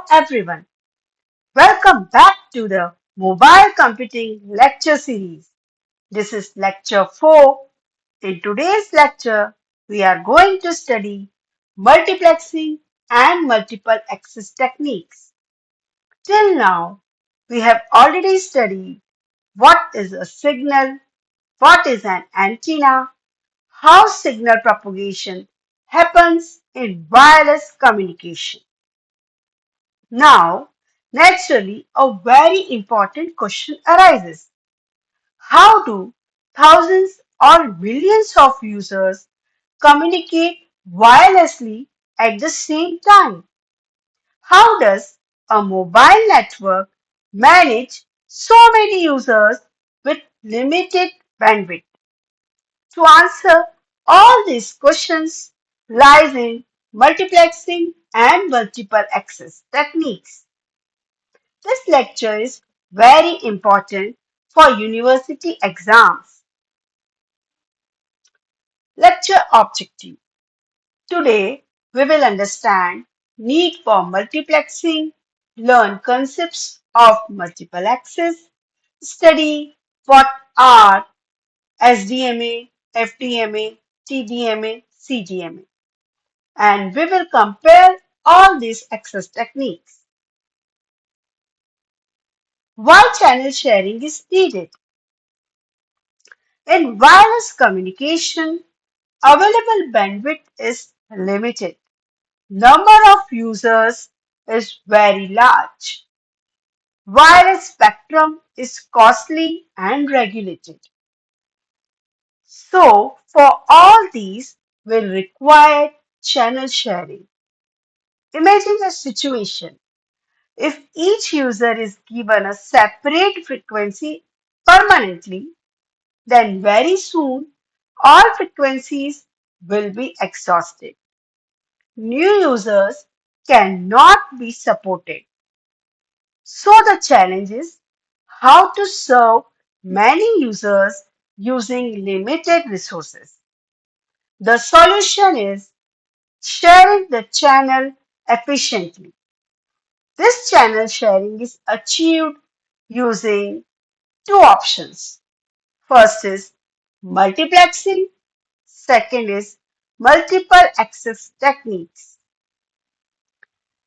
everyone, welcome back to the Mobile Computing Lecture Series. This is Lecture 4. In today's lecture, we are going to study multiplexing and multiple access techniques. Till now, we have already studied what is a signal, what is an antenna, how signal propagation happens in wireless communication. Now, naturally, a very important question arises. How do thousands or millions of users communicate wirelessly at the same time? How does a mobile network manage so many users with limited bandwidth? To answer all these questions lies in multiplexing and multiple access techniques. This lecture is very important for university exams. Lecture objective. Today, we will understand need for multiplexing, learn concepts of multiple access, study what are SDMA, FDMA, TDMA, CDMA, and we will compare all these access techniques. Why channel sharing is needed? In wireless communication, available bandwidth is limited. Number of users is very large. Wireless spectrum is costly and regulated. So, for all these will require channel sharing. Imagine a situation. If each user is given a separate frequency permanently, then very soon all frequencies will be exhausted. New users cannot be supported. So the challenge is how to serve many users using limited resources. The solution is sharing the channel efficiently. This channel sharing is achieved using two options. First is multiplexing, second is multiple access techniques.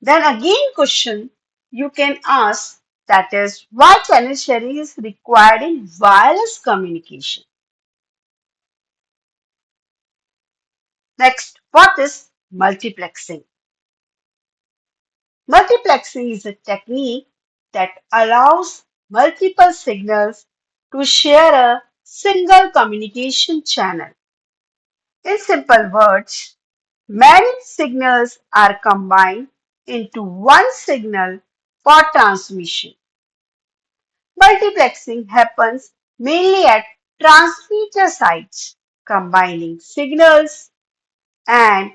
Then again question you can ask, that is why channel sharing is required in wireless communication. Next, what is multiplexing? Multiplexing is a technique that allows multiple signals to share a single communication channel. In simple words, many signals are combined into one signal for transmission. Multiplexing happens mainly at transmitter sites, combining signals, and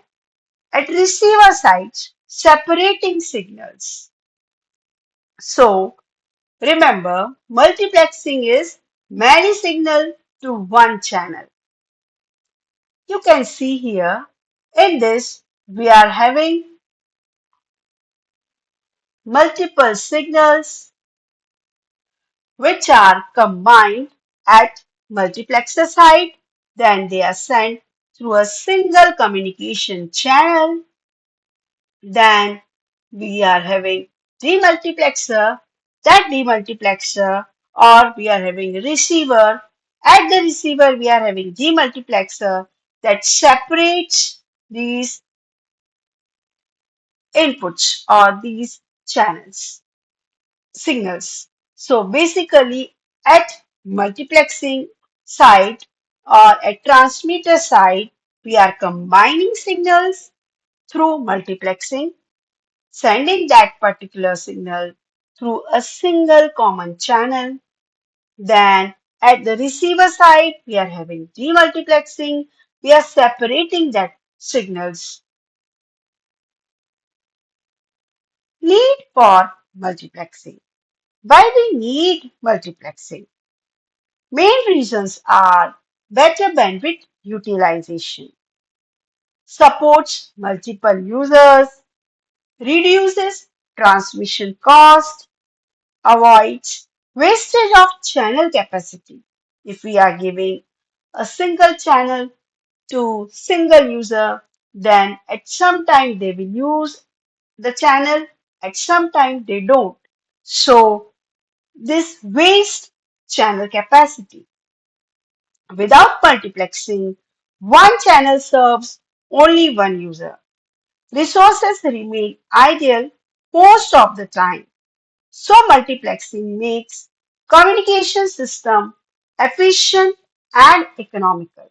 at receiver sites, separating signals. So, remember, multiplexing is many signals to one channel. You can see here, in this, we are having multiple signals which are combined at multiplexer side, then they are sent through a single communication channel. Then we are having demultiplexer, that demultiplexer, or we are having receiver. At the receiver, we are having demultiplexer that separates these inputs or these channels, signals. So basically, at multiplexing side or at transmitter side, we are combining signals through multiplexing, sending that particular signal through a single common channel. Then at the receiver side, we are having demultiplexing. We are separating that signals. Need for multiplexing. Why we need multiplexing? Main reasons are better bandwidth utilization, supports multiple users, reduces transmission cost, avoids wastage of channel capacity. If we are giving a single channel to single user, then at some time they will use the channel, at some time they don't. So this wastes channel capacity. Without multiplexing, one channel serves only one user. Resources remain ideal most of the time. So multiplexing makes communication system efficient and economical.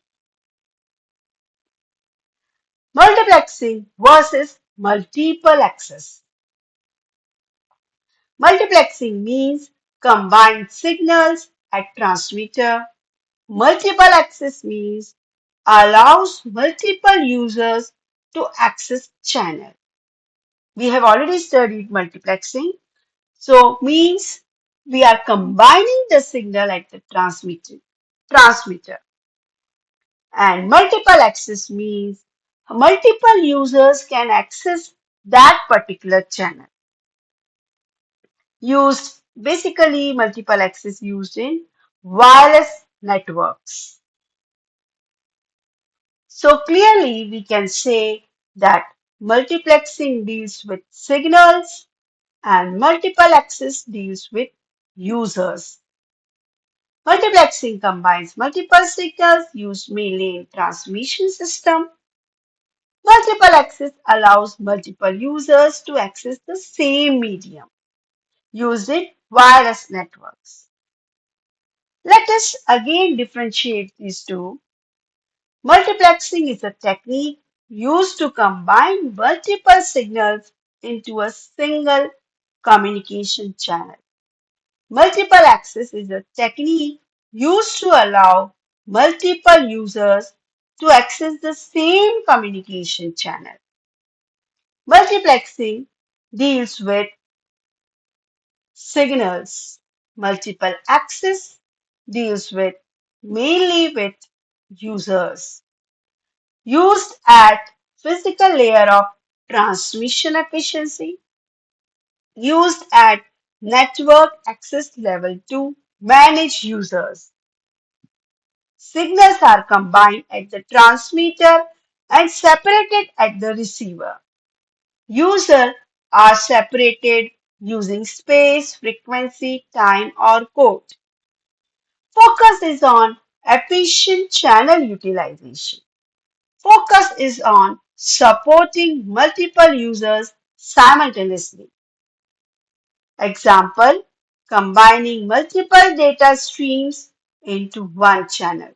Multiplexing versus multiple access. Multiplexing means combined signals at transmitter. Multiple access means allows multiple users to access channel. We have already studied multiplexing. So means we are combining the signal at the transmitter. And multiple access means multiple users can access that particular channel. Used basically multiple access used in wireless networks. So clearly we can say that multiplexing deals with signals and multiple access deals with users. Multiplexing combines multiple signals used mainly in transmission system. Multiple access allows multiple users to access the same medium used in wireless networks. Let us again differentiate these two. Multiplexing is a technique used to combine multiple signals into a single communication channel. Multiple access is a technique used to allow multiple users to access the same communication channel. Multiplexing deals with signals. Multiple access deals with mainly with users. Used at physical layer of transmission efficiency, used at network access level to manage users. Signals are combined at the transmitter and separated at the receiver. Users are separated using space, frequency, time, or code. Focus is on efficient channel utilization. Focus is on supporting multiple users simultaneously. Example, combining multiple data streams into one channel.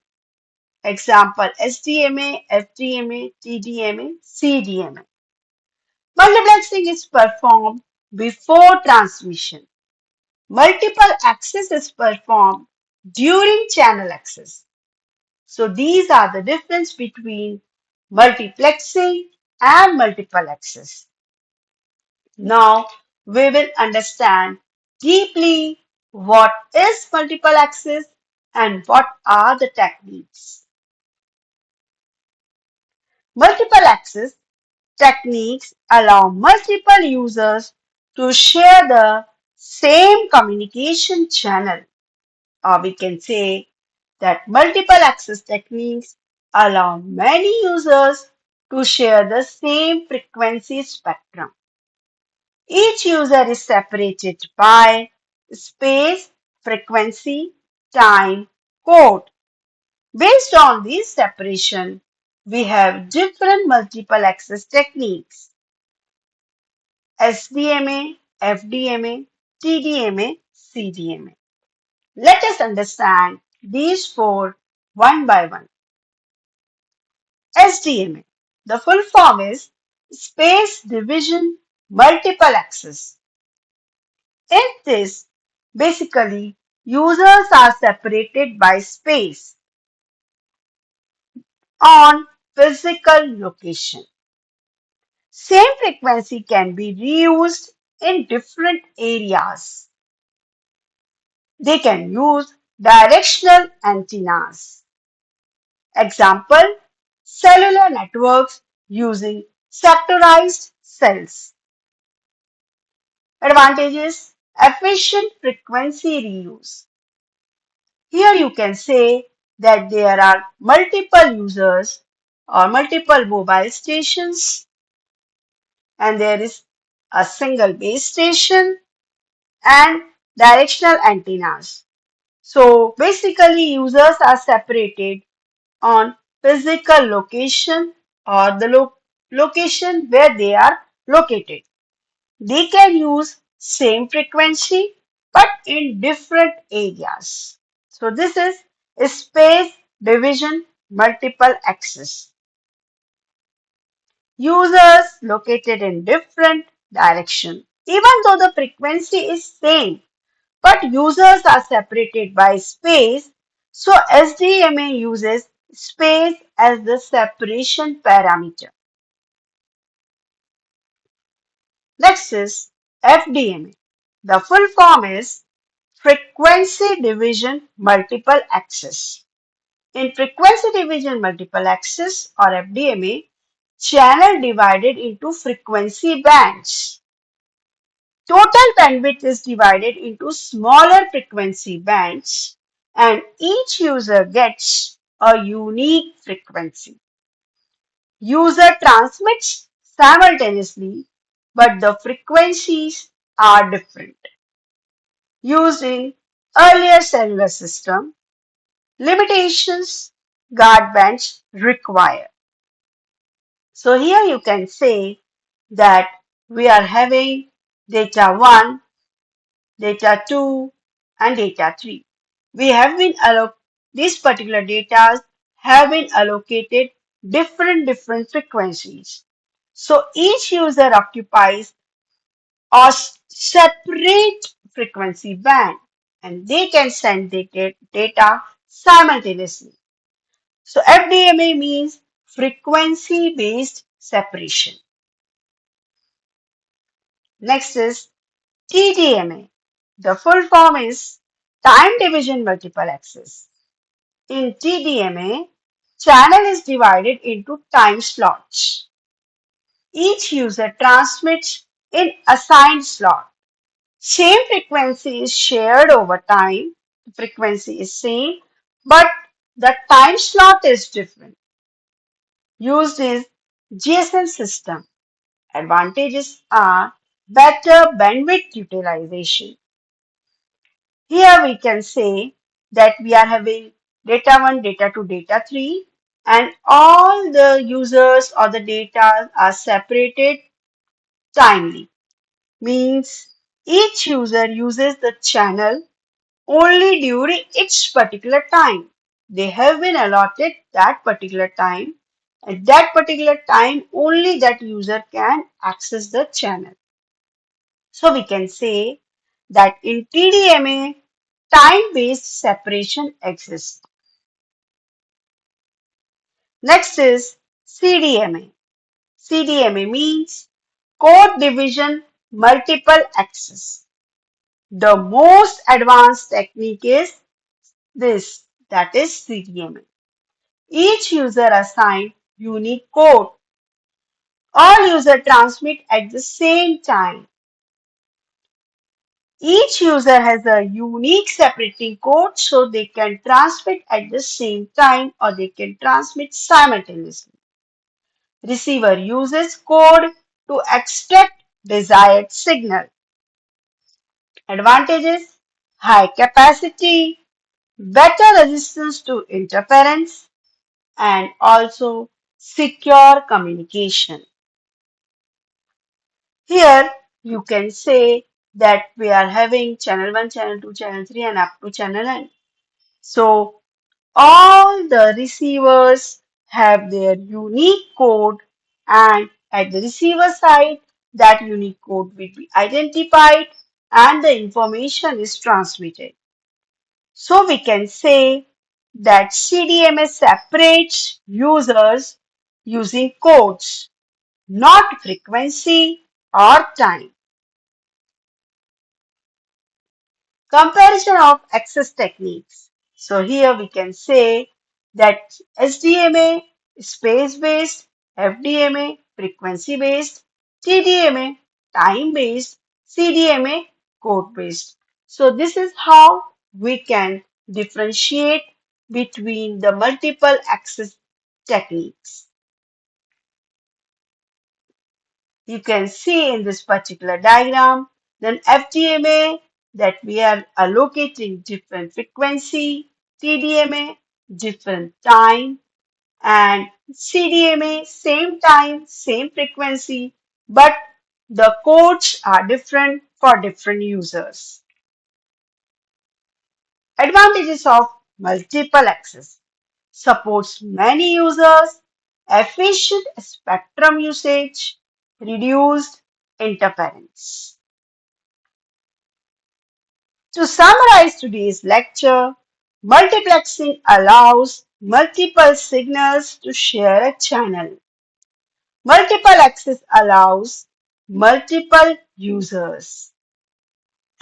Example, SDMA FDMA TDMA CDMA. Multiplexing is performed before transmission. Multiple access is performed during channel access. So these are the difference between multiplexing and multiple access. Now we will understand deeply what is multiple access and what are the techniques. Multiple access techniques allow multiple users to share the same communication channel, or we can say that multiple access techniques allow many users to share the same frequency spectrum. Each user is separated by space, frequency, time, code. Based on this separation, we have different multiple access techniques: SDMA, FDMA, TDMA, CDMA. Let us understand these four one by one. SDMA. The full form is Space Division Multiple Access. In this, basically, users are separated by space on physical location. Same frequency can be reused in different areas. They can use directional antennas. Example, cellular networks using sectorized cells. Advantages: efficient frequency reuse. Here you can say that there are multiple users or multiple mobile stations and there is a single base station and directional antennas. So basically users are separated on physical location or the location where they are located. They can use same frequency but in different areas. So this is space division multiple access. Users located in different direction. Even though the frequency is same, but users are separated by space, so SDMA uses space as the separation parameter. Next is FDMA. The full form is Frequency Division Multiple Access. In Frequency Division Multiple Access or FDMA, channel divided into frequency bands. Total bandwidth is divided into smaller frequency bands and each user gets a unique frequency. User transmits simultaneously, but the frequencies are different. Used in earlier cellular system, limitations guard bands require. So here you can say that we are having data 1, data 2 and data 3. We have been these particular data have been allocated different frequencies. So each user occupies a separate frequency band and they can send data simultaneously. So FDMA means frequency based separation. Next is TDMA. The full form is time division multiple access. In TDMA, channel is divided into time slots. Each user transmits in assigned slot. Same frequency is shared over time. The frequency is same, but the time slot is different. Used is GSM system. Advantages are better bandwidth utilization. Here we can say that we are having data 1, data 2, data 3 and all the users or the data are separated timely. Means each user uses the channel only during its particular time. They have been allotted that particular time. At that particular time, only that user can access the channel. So we can say that in TDMA, time-based separation exists. Next is CDMA. CDMA means code division multiple access. The most advanced technique is this, that is CDMA. Each user assigns unique code. All users transmit at the same time. Each user has a unique separating code so they can transmit at the same time or they can transmit simultaneously. Receiver uses code to extract desired signal. Advantages: high capacity, better resistance to interference, and also secure communication. Here you can say that we are having channel 1, channel 2, channel 3 and up to channel N. So all the receivers have their unique code and at the receiver side that unique code will be identified and the information is transmitted. So we can say that CDMA separates users using codes, not frequency or time. Comparison of access techniques. So here we can say that SDMA space-based, FDMA frequency-based, TDMA time-based, CDMA code-based. So this is how we can differentiate between the multiple access techniques. You can see in this particular diagram, then FDMA that we are allocating different frequency, TDMA different time, and CDMA same time, same frequency, but the codes are different for different users. Advantages of multiple access: supports many users, efficient spectrum usage, reduced interference. To summarize today's lecture, multiplexing allows multiple signals to share a channel. Multiple access allows multiple users.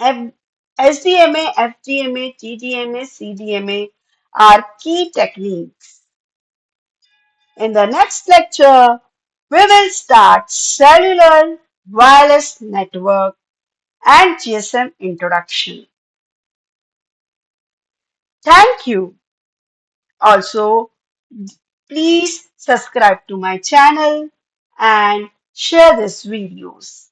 SDMA, FDMA, TDMA, CDMA are key techniques. In the next lecture, we will start cellular wireless network and GSM introduction. Thank you. Also, please subscribe to my channel and share these videos.